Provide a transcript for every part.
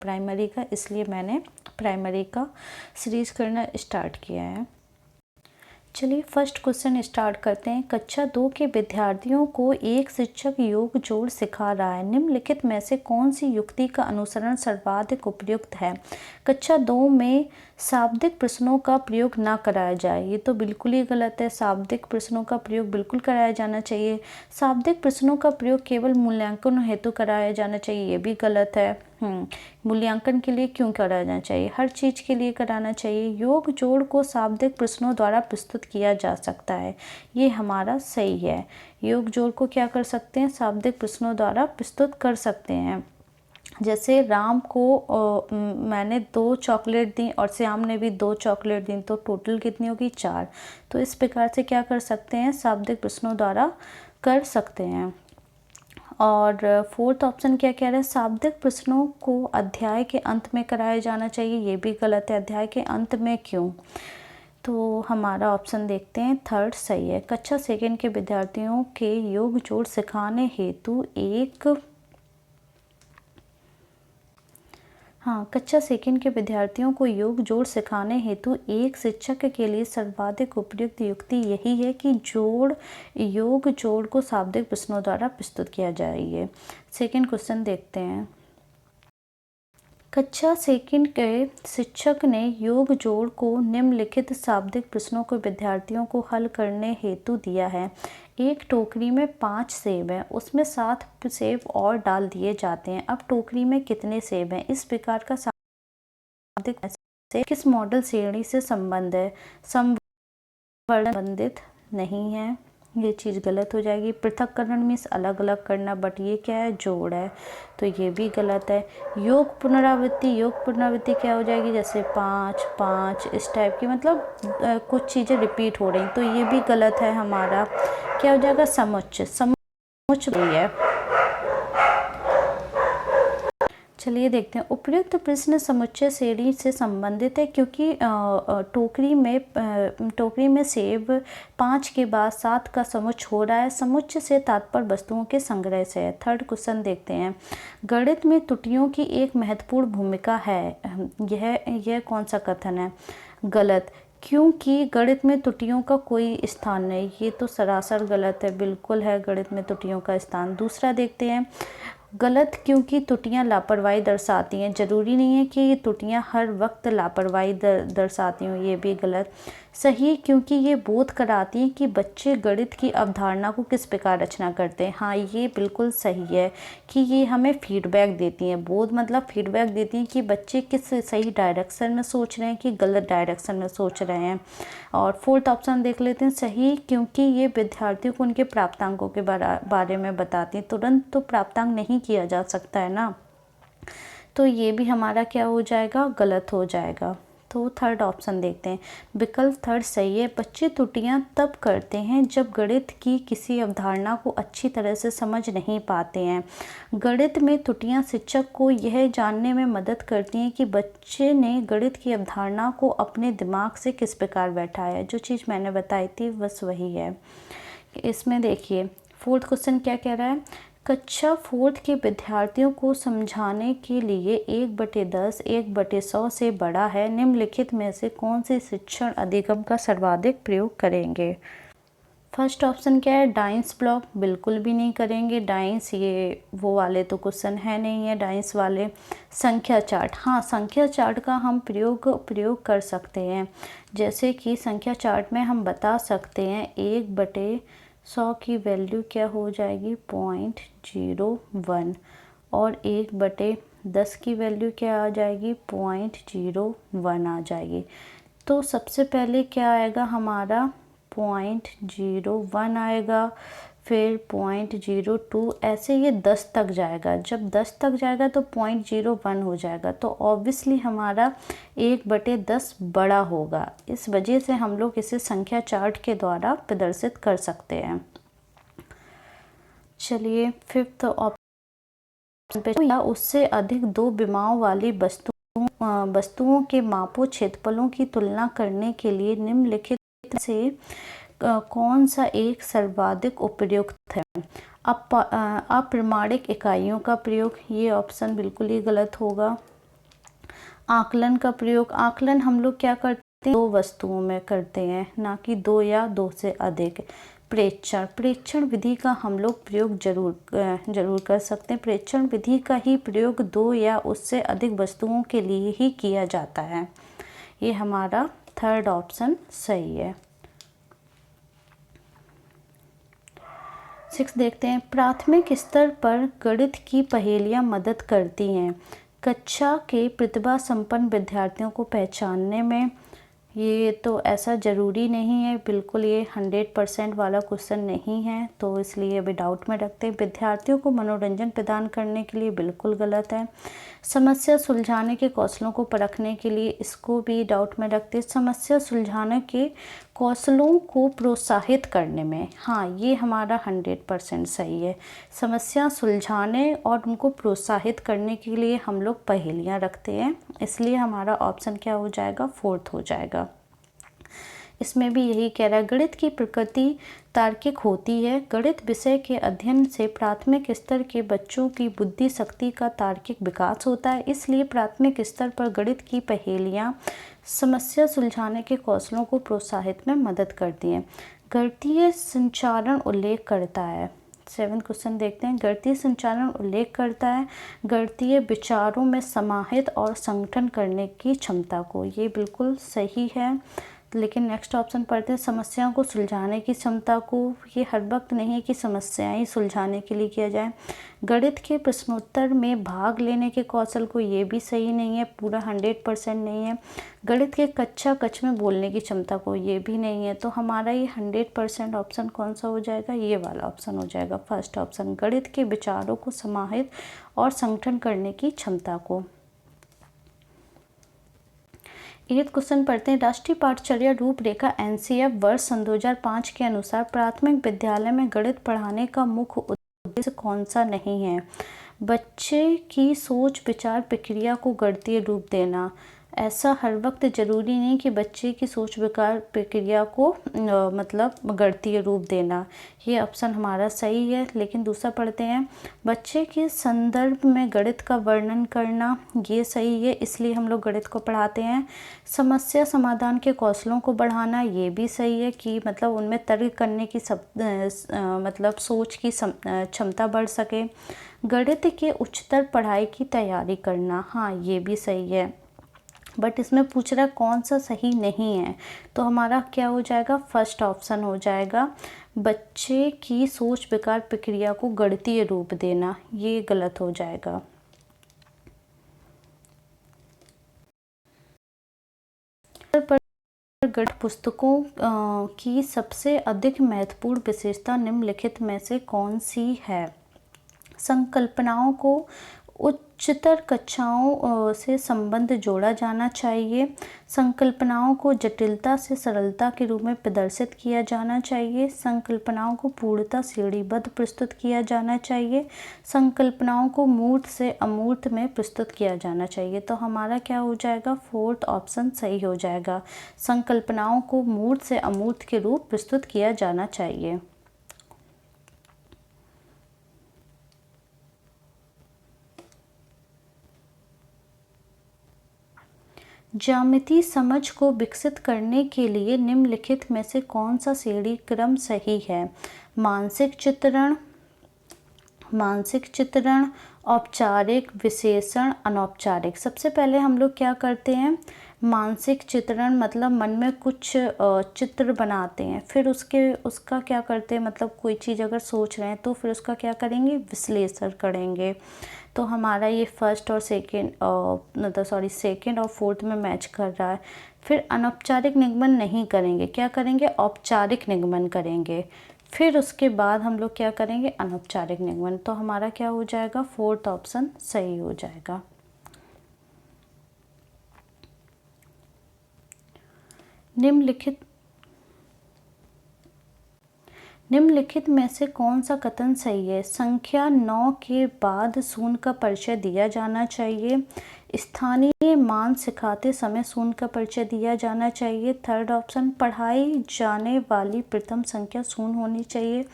Primary का, इसलिए मैंने प्राइमरी का सीरीज़ करना स्टार्ट किया है। चलिए फर्स्ट क्वेश्चन स्टार्ट करते हैं। कक्षा 2 के विद्यार्थियों को एक शिक्षक योग जोड़ सिखा रहा है, निम्नलिखित में से कौन सी युक्ति का अनुसरण सर्वाधिक उपयुक्त है। कक्षा 2 में शाब्दिक प्रश्नों का प्रयोग ना कराया जाए, ये तो बिल्कुल ही गलत है। शाब्दिक प्रश्नों का प्रयोग बिल्कुल कराया जाना चाहिए। शाब्दिक प्रश्नों का प्रयोग केवल मूल्यांकन हेतु कराया जाना चाहिए, ये भी गलत है। मूल्यांकन के लिए क्यों कराया जाना चाहिए, हर चीज़ के लिए कराना चाहिए। योग जोड़ को शाब्दिक प्रश्नों द्वारा प्रस्तुत किया जा सकता है, ये हमारा सही है। योग जोड़ को क्या कर सकते हैं, शाब्दिक प्रश्नों द्वारा प्रस्तुत कर सकते हैं। जैसे राम को मैंने 2 चॉकलेट दी और श्याम ने भी 2 चॉकलेट दी, तो टोटल कितनी होगी, 4। तो इस प्रकार से क्या कर सकते हैं, शाब्दिक प्रश्नों द्वारा कर सकते हैं। और फोर्थ ऑप्शन क्या कह रहा है, शाब्दिक प्रश्नों को अध्याय के अंत में कराया जाना चाहिए, ये भी गलत है। अध्याय के अंत में क्यों, तो हमारा ऑप्शन देखते हैं, थर्ड सही है। कक्षा 2 के विद्यार्थियों के योग जोड़ सिखाने हेतु कक्षा 2 के विद्यार्थियों को योग जोड़ सिखाने हेतु एक शिक्षक के लिए सर्वाधिक उपयुक्त युक्ति यही है कि योग जोड़ को शाब्दिक प्रश्नों द्वारा प्रस्तुत किया जाए। सेकंड क्वेश्चन देखते हैं। कक्षा 2 के शिक्षक ने योग जोड़ को निम्नलिखित शाब्दिक प्रश्नों को विद्यार्थियों को हल करने हेतु दिया है। एक टोकरी में 5 सेब हैं, उसमें 7 सेब और डाल दिए जाते हैं। अब टोकरी में कितने सेब हैं। इस प्रकार का शाब्दिक से किस मॉडल श्रेणी से संबंध है, संबंधित नहीं है, ये चीज़ गलत हो जाएगी। पृथक्करण मीन्स अलग अलग करना, बट ये क्या है, जोड़ है, तो ये भी गलत है। योग पुनरावृत्ति क्या हो जाएगी, जैसे 5 5 इस टाइप की, मतलब कुछ चीज़ें रिपीट हो रही, तो ये भी गलत है। हमारा क्या हो जाएगा, समुच्चय भी है। चलिए देखते हैं। उपयुक्त प्रश्न समुच्चय श्रेणी से संबंधित है, क्योंकि टोकरी में सेब 5 के बाद 7 का समुच्चय हो रहा है। समुच्चय से तात्पर्य वस्तुओं के संग्रह से है। थर्ड क्वेश्चन देखते हैं। गणित में त्रुटियों की एक महत्वपूर्ण भूमिका है, यह कौन सा कथन है, गलत, क्योंकि गणित में त्रुटियों का कोई स्थान नहीं, ये तो सरासर गलत है, बिल्कुल है गणित में त्रुटियों का स्थान। दूसरा देखते हैं। गलत, क्योंकि त्रुटियां लापरवाही दर्शाती हैं, जरूरी नहीं है कि ये त्रुटियां हर वक्त लापरवाही दर्शाती हों, ये भी गलत। सही, क्योंकि ये बोध कराती हैं कि बच्चे गणित की अवधारणा को किस प्रकार रचना करते हैं, हाँ ये बिल्कुल सही है कि ये हमें फीडबैक देती हैं। बोध मतलब फीडबैक देती हैं कि बच्चे किस सही डायरेक्शन में सोच रहे हैं कि गलत डायरेक्शन में सोच रहे हैं। और फोर्थ ऑप्शन देख लेते हैं। सही, क्योंकि ये विद्यार्थियों को उनके प्राप्तांकों के बारे में बताती हैं। तुरंत तो प्राप्तांक नहीं किया जा सकता है ना, तो ये भी हमारा क्या हो जाएगा, गलत हो जाएगा। तो थर्ड ऑप्शन देखते हैं। विकल्प थर्ड सही है। बच्चे त्रुटियां तब करते हैं जब गणित की किसी अवधारणा को अच्छी तरह से समझ नहीं पाते हैं। गणित में त्रुटियां शिक्षक को यह जानने में मदद करती हैं कि बच्चे ने गणित की अवधारणा को अपने दिमाग से किस प्रकार बैठाया है। जो चीज़ मैंने बताई थी बस वही है। इसमें देखिए फोर्थ क्वेश्चन क्या कह रहा है। कक्षा 4 के विद्यार्थियों को समझाने के लिए 1/10 1/100 से बड़ा है, निम्नलिखित में से कौन से शिक्षण अधिगम का सर्वाधिक प्रयोग करेंगे। फर्स्ट ऑप्शन क्या है, डाइंस ब्लॉक, बिल्कुल भी नहीं करेंगे। डाइंस ये वो वाले तो क्वेश्चन है नहीं है डाइंस वाले। संख्या चार्ट, हाँ संख्या चार्ट का हम प्रयोग कर सकते हैं। जैसे कि संख्या चार्ट में हम बता सकते हैं 1/100 की वैल्यू क्या हो जाएगी, 0.01, और 1/10 की वैल्यू क्या आ जाएगी, 0.01 आ जाएगी। तो सबसे पहले क्या आएगा हमारा, 0.01 आएगा, फिर 0.02, ऐसे ये 10 तक जाएगा। जब 10 तक जाएगा तो 0.01 हो जाएगा, तो ऑब्वियसली हमारा 1/10 बड़ा होगा। इस वजह से हम लोग इसे संख्या चार्ट के द्वारा प्रदर्शित कर सकते हैं। चलिए फिफ्थ ऑप्शन पे, या उससे अधिक 2 विमाओं वाली वस्तुओं के मापों क्षेत्रफलों की तुलना करने के लिए निम्नलिखित से कौन सा एक सर्वाधिक उपयुक्त है। अप्रमाणिक इकाइयों का प्रयोग, ये ऑप्शन बिल्कुल ही गलत होगा। आकलन का प्रयोग, आकलन हम लोग क्या करते हैं, दो वस्तुओं में करते हैं, ना कि दो या दो से अधिक। प्रेक्षण, प्रेक्षण विधि का हम लोग प्रयोग जरूर कर सकते हैं। प्रेक्षण विधि का ही प्रयोग दो या उससे अधिक वस्तुओं के लिए ही किया जाता है। ये हमारा थर्ड ऑप्शन सही है। 6 देखते हैं, प्राथमिक स्तर पर गणित की पहेलियाँ मदद करती हैं कक्षा के प्रतिभा संपन्न विद्यार्थियों को पहचानने में। ये तो ऐसा ज़रूरी नहीं है, बिल्कुल ये 100% वाला क्वेश्चन नहीं है, तो इसलिए अभी डाउट में रखते हैं। विद्यार्थियों को मनोरंजन प्रदान करने के लिए बिल्कुल गलत है। समस्या सुलझाने के कौशलों को परखने के लिए, इसको भी डाउट में रखते हैं। समस्या सुलझाने के कौशलों को प्रोत्साहित करने में, हाँ ये हमारा 100% सही है। समस्या सुलझाने और उनको प्रोत्साहित करने के लिए हम लोग पहेलियाँ रखते हैं, इसलिए हमारा ऑप्शन क्या हो जाएगा, फोर्थ हो जाएगा। इसमें भी यही कह रहा है, गणित की प्रकृति तार्किक होती है। गणित विषय के अध्ययन से प्राथमिक स्तर के बच्चों की बुद्धि शक्ति का तार्किक विकास होता है, इसलिए प्राथमिक स्तर पर गणित की पहेलियाँ समस्या सुलझाने के कौशलों को प्रोत्साहित में मदद करती हैं। गणितीय संचारण उल्लेख करता है। 7 क्वेश्चन देखते हैं, गणितीय संचालन उल्लेख करता है गणितीय विचारों में समाहित और संगठन करने की क्षमता को। ये बिल्कुल सही है, लेकिन नेक्स्ट ऑप्शन पढ़ते हैं, समस्याओं को सुलझाने की क्षमता को। ये हर वक्त नहीं है कि समस्याएं ही सुलझाने के लिए किया जाए। गणित के प्रश्नोत्तर में भाग लेने के कौशल को, ये भी सही नहीं है, पूरा 100% नहीं है। गणित के कक्षा कक्ष में बोलने की क्षमता को, ये भी नहीं है। तो हमारा ये 100% ऑप्शन कौन सा हो जाएगा, ये वाला ऑप्शन हो जाएगा, फर्स्ट ऑप्शन, गणित के विचारों को समाहित और संगठन करने की क्षमता को। 8 क्वेश्चन पढ़ते हैं, राष्ट्रीय पाठचर्या रूपरेखा NCF वर्ष सन 2005 के अनुसार प्राथमिक विद्यालय में गणित पढ़ाने का मुख्य उद्देश्य कौन सा नहीं है। बच्चे की सोच विचार प्रक्रिया को गणितीय रूप देना। ऐसा हर वक्त ज़रूरी नहीं कि बच्चे की सोच विचार प्रक्रिया को मतलब गणितीय रूप देना। ये ऑप्शन हमारा सही है, लेकिन दूसरा पढ़ते हैं, बच्चे के संदर्भ में गणित का वर्णन करना, ये सही है, इसलिए हम लोग गणित को पढ़ाते हैं। समस्या समाधान के कौशलों को बढ़ाना, ये भी सही है कि मतलब उनमें तर्क करने की मतलब सोच की क्षमता बढ़ सके। गणित के उच्चतर पढ़ाई की तैयारी करना, हाँ ये भी सही है, बट इसमें पूछ रहा कौन सा सही नहीं है, तो हमारा क्या हो जाएगा, फर्स्ट ऑप्शन हो जाएगा, बच्चे की सोच विचार प्रक्रिया को गणितीय रूप देना, ये गलत हो जाएगा। गणित पुस्तकों की सबसे अधिक महत्वपूर्ण विशेषता निम्नलिखित में से कौन सी है। संकल्पनाओं को उच्चतर कक्षाओं से संबंध जोड़ा जाना चाहिए। संकल्पनाओं को जटिलता से सरलता के रूप में प्रदर्शित किया जाना चाहिए। संकल्पनाओं को पूर्णतः श्रेणीबद्ध प्रस्तुत किया जाना चाहिए। संकल्पनाओं को मूर्त से अमूर्त में प्रस्तुत किया जाना चाहिए। तो हमारा क्या हो जाएगा, फोर्थ ऑप्शन सही हो जाएगा। संकल्पनाओं को मूर्त से अमूर्त के रूप प्रस्तुत किया जाना चाहिए। ज्यामितीय समझ को विकसित करने के लिए निम्नलिखित में से कौन सा श्रेणी क्रम सही है। मानसिक चित्रण, औपचारिक, विशेषण, अनौपचारिक। सबसे पहले हम लोग क्या करते हैं, मानसिक चित्रण मतलब मन में कुछ चित्र बनाते हैं, फिर उसका क्या करते हैं, मतलब कोई चीज़ अगर सोच रहे हैं तो फिर उसका क्या करेंगे, विश्लेषण करेंगे। तो हमारा ये फर्स्ट और सेकंड और फोर्थ में मैच कर रहा है। फिर अनौपचारिक निगमन नहीं करेंगे, क्या करेंगे, औपचारिक निगमन करेंगे। फिर उसके बाद हम लोग क्या करेंगे, अनौपचारिक निगमन। तो हमारा क्या हो जाएगा, फोर्थ ऑप्शन सही हो जाएगा। निम्नलिखित में से कौन सा कथन सही है। संख्या 9 के बाद शून्य का परिचय दिया जाना चाहिए। स्थानीय मान सिखाते समय शून्य का परिचय दिया जाना चाहिए। थर्ड ऑप्शन, पढ़ाई जाने वाली प्रथम संख्या शून्य होनी चाहिए।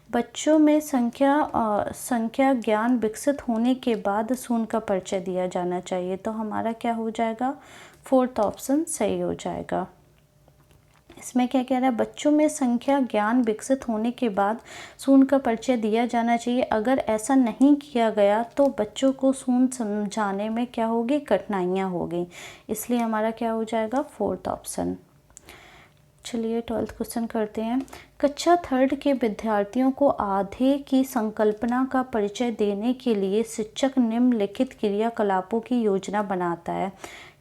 बच्चों में संख्या ज्ञान विकसित होने के बाद शून्य का परिचय दिया जाना चाहिए। तो हमारा क्या हो जाएगा, फोर्थ ऑप्शन सही हो जाएगा। इसमें क्या कह रहा है, बच्चों में संख्या ज्ञान विकसित होने के बाद शून्य का परिचय दिया जाना चाहिए। अगर ऐसा नहीं किया गया तो बच्चों को शून्य समझाने में क्या होगी, कठिनाइयाँ होगी। इसलिए हमारा क्या हो जाएगा, फोर्थ ऑप्शन। चलिए 12th क्वेश्चन करते हैं। कक्षा 3rd के विद्यार्थियों को आधे की संकल्पना का परिचय देने के लिए शिक्षक निम्नलिखित क्रियाकलापों की योजना बनाता है।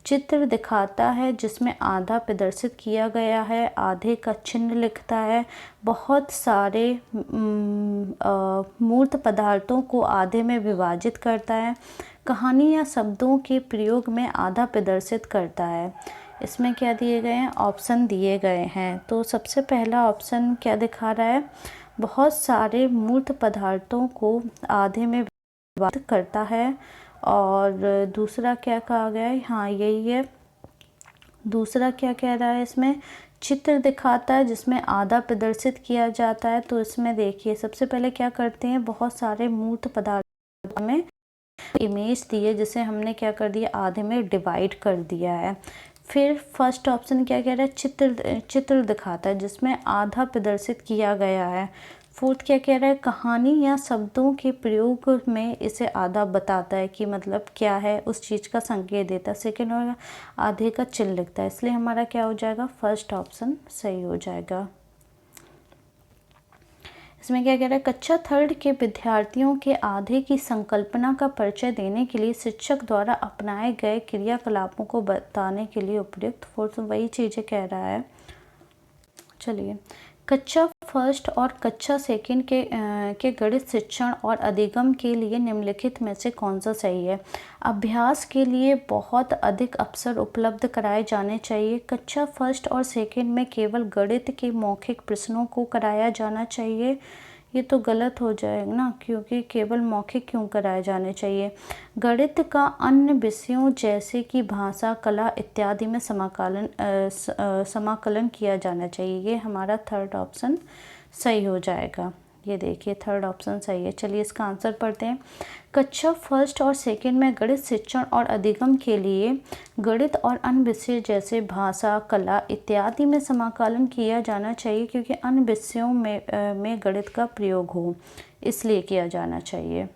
चित्र दिखाता है जिसमें आधा प्रदर्शित किया गया है, आधे का चिन्ह लिखता है, बहुत सारे मूर्त पदार्थों को आधे में विभाजित करता है, कहानी या शब्दों के प्रयोग में आधा प्रदर्शित करता है। इसमें क्या दिए गए हैं, ऑप्शन दिए गए हैं। तो सबसे पहला ऑप्शन क्या दिखा रहा है, बहुत सारे मूर्त पदार्थों को आधे में विभाजित करता है। और दूसरा क्या कहा गया है, हाँ यही है। दूसरा क्या कह रहा है, इसमें चित्र दिखाता है जिसमें आधा प्रदर्शित किया जाता है। तो इसमें देखिए सबसे पहले क्या करते हैं, बहुत सारे मूर्त पदार्थ में इमेज दी है जिसे हमने क्या कर दिया, आधे में डिवाइड कर दिया है। फिर फर्स्ट ऑप्शन क्या कह रहा है, चित्र दिखाता है जिसमें आधा प्रदर्शित किया गया है। फोर्थ क्या कह रहा है, कहानी या शब्दों के प्रयोग में इसे आधा बताता है कि मतलब क्या है, उस चीज़ का संकेत देता है। सेकेंड होगा आधे का चिन्ह लिखता है। इसलिए हमारा क्या हो जाएगा, फर्स्ट ऑप्शन सही हो जाएगा। इसमें क्या कह रहा है, कक्षा 3rd के विद्यार्थियों के आधे की संकल्पना का परिचय देने के लिए शिक्षक द्वारा अपनाए गए क्रियाकलापों को बताने के लिए उपयुक्त। फोर्थ वही चीज़ें कह रहा है। चलिए, कक्षा 1st और कक्षा 2nd के गणित शिक्षण और अधिगम के लिए निम्नलिखित में से कौन सा सही है। अभ्यास के लिए बहुत अधिक अवसर उपलब्ध कराए जाने चाहिए। कक्षा 1st और 2nd में केवल गणित के मौखिक प्रश्नों को कराया जाना चाहिए। ये तो गलत हो जाएगा ना, क्योंकि केवल मौखिक क्यों कराए जाने चाहिए। गणित का अन्य विषयों जैसे कि भाषा, कला इत्यादि में समाकलन किया जाना चाहिए। ये हमारा थर्ड ऑप्शन सही हो जाएगा। ये देखिए थर्ड ऑप्शन सही है। चलिए इसका आंसर पढ़ते हैं। कक्षा 1st और 2nd में गणित शिक्षण और अधिगम के लिए गणित और अन्य विषय जैसे भाषा, कला इत्यादि में समाकलन किया जाना चाहिए, क्योंकि अन्य विषयों में गणित का प्रयोग हो, इसलिए किया जाना चाहिए।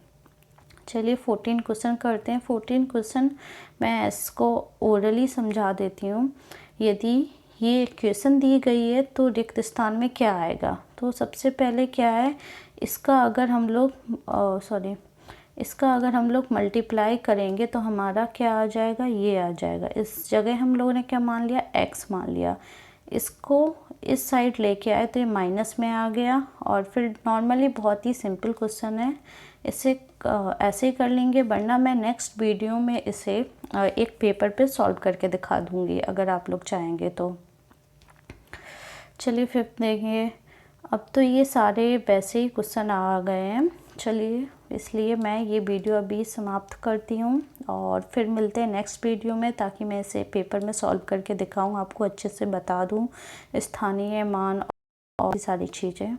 चलिए 14 क्वेश्चन करते हैं। 14 क्वेश्चन मैं इसको ओरली समझा देती हूँ। यदि ये क्वेश्चन दी गई है तो रिक्त स्थान में क्या आएगा। तो सबसे पहले क्या है, इसका अगर हम लोग मल्टीप्लाई करेंगे तो हमारा क्या आ जाएगा, ये आ जाएगा। इस जगह हम लोगों ने क्या मान लिया, x मान लिया। इसको इस साइड लेके आए तो ये माइनस में आ गया। और फिर नॉर्मली बहुत ही सिंपल क्वेश्चन है, इसे ऐसे ही कर लेंगे, वरना मैं नेक्स्ट वीडियो में इसे एक पेपर पे सॉल्व करके दिखा दूँगी अगर आप लोग चाहेंगे तो। चलिए 5th देखेंगे। अब तो ये सारे वैसे ही क्वेश्चन आ गए हैं। चलिए इसलिए मैं ये वीडियो अभी समाप्त करती हूँ और फिर मिलते हैं नेक्स्ट वीडियो में, ताकि मैं इसे पेपर में सॉल्व करके दिखाऊँ, आपको अच्छे से बता दूँ स्थानीय मान और सारी चीज़ें।